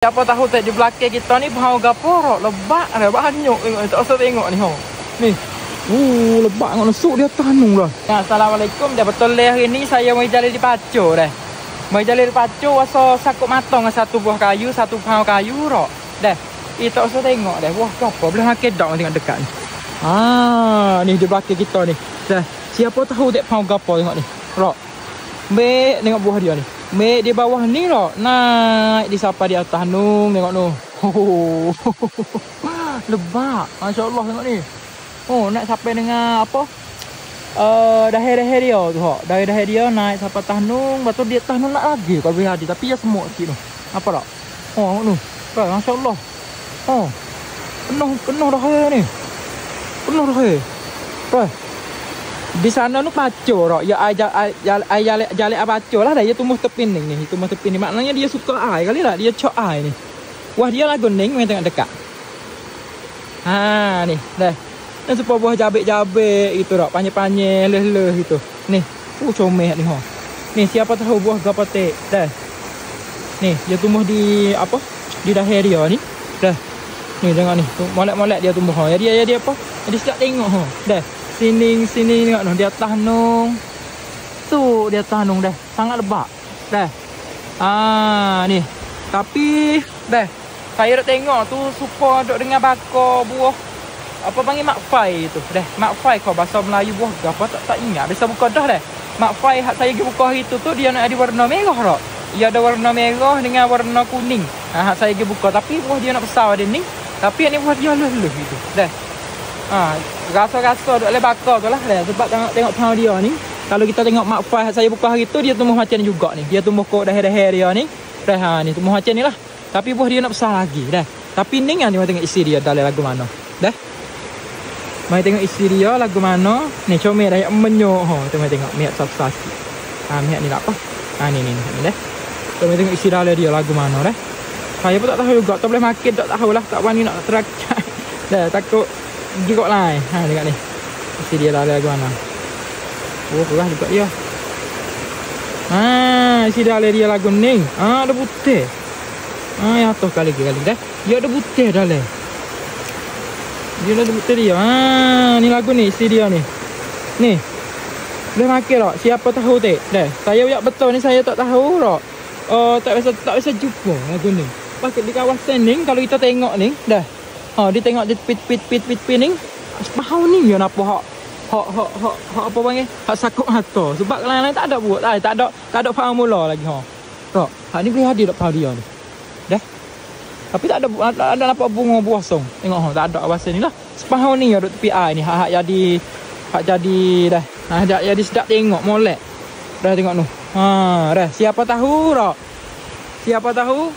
Siapa tahu tak di belakang kita ni bau gapo lebak dah banyak tengok tak usah tengok ni ho. Ni. Lebak tengok nusuk dia tanung dah. Ya, assalamualaikum. Dah betul leh hari ni saya mai jalan di Pacu dah. Mai jalan di Pacu wasa sakut matang satu buah kayu, satu bau kayu rok. Dah. Tak usah tengok dah. Wah, gapo boleh makan dak tengok dekat ni. Ni di belakang kita ni. Dah. Siapa tahu tak bau gapo tengok ni. Rok. Mek tengok buah dia ni. Mek di bawah ni loh. Naik di sapa di atas nung tengok nu. Lebak. Masya-Allah tengok ni. Nak sampai dengan apa? Daher-daher dia tu hok. Daher-daher dia naik sampai atas nung, lepas tu di atas nung nak lagi kalau boleh ada tapi ya semut sikit tu. Apa tak? Tengok nu. Masya-Allah. Penuh dah ni. Penuh dah. Di sana nu pacu rok. Ya jalan pacu lah dah. Dia tumbuh tepin ni. Tumbuh tepin ni. Maknanya dia suka air kali lah. Dia cok air ni. Wah dia lah guning main tengok dekat. Ni. Dah. Dan supaya buah jabik-jabik gitu rok. Panjang-panjang. Leh-leh gitu. Ni. Comel ni ho. Ni siapa tahu buah gapotek. Dah. Ni. Dia tumbuh di apa? Di daher dia ni. Dah. Ni tengok ni. Molek-molek dia tumbuh ho. Dia apa? Jadi sedap tengok ho. Dah. Sini tengok noh, di atas nung. Tu di atas nung dah. Sangat lebak. Dah. Ni. Tapi dah. Saya dah tengok tu suka duk dengan bakar buah apa panggil makfai tu. Dah. Makfai kau bahasa Melayu buah apa tak ingat. Biasa buka dah dah. Makfai hak saya pergi buka hari tu dia nak ada warna merah tak? Dia ada warna merah dengan warna kuning. Hak saya pergi buka tapi buah dia nak besar dia ni. Tapi ni buah dia leh gitu. Dah. Rasa-rasa duk le bakar tu lah dah. Sebab tengok pau dia ni. Kalau kita tengok makfai saya buka hari tu dia tumbuh macam ni juga ni. Dia tumbuh kok daher-daher dia ni. Dah ni tumbuh macam ni lah. Tapi buah dia nak besar lagi dah. Tapi ni kan dia tengok isi dia dalam lagu mana. Dah. Mai tengok isi dia lagu mana. Ni comel dah yang menyok ho. Tengok miak sap-sap sikit. Miak ni tak apa. Ni dah. Mai tengok isi dalam dia lagu mana dah. Saya pun tak tahu juga. Tak boleh makan tak tahulah. Tak berani nak terakai. Dah takut gigok lain. Dekat ni. Isi dia lah lagu mana. Perah juga dia. Isi dia lagu ni. Ada putih. Yang atas kali dah. Dia ada putih dah le. Dia ada putih dia. Ni lagu ni isi dia ni. Ni. Boleh makan tak? Siapa tahu tak? Dah. Saya yak betul ni saya tak tahu tak. Tak biasa jumpa lagu ni. Pakai di kawasan ni kalau kita tengok ni dah. Dia tengok dia pit ni. Bau ni dia apa hak apa panggil? Hak sakut mata. Sebab lain-lain tak ada buat. Tak ada faham mula lagi ha. Tak. Hak ni boleh ada tak faham dia ni. Dah. Tapi tak ada nampak bunga buah song. Tengok tak ada bahasa ni lah. Sepahau ni ada tepi air ni. Hak jadi dah. Jadi sedap tengok molek. Dah tengok nu. Dah. Siapa tahu tak? Siapa tahu?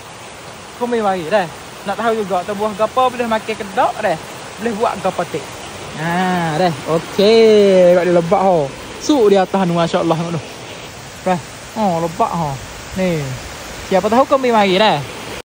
Komen mari dah. Nak tahu juga tu buah gapo boleh makan kedok dah. Boleh buat gapo tik. Dah. Okey, kat dia lebak ho. Suk di atas ni masya-Allah tengok tu. Dah. Lebak ho. Ni. Siapa tahu komen mari dah.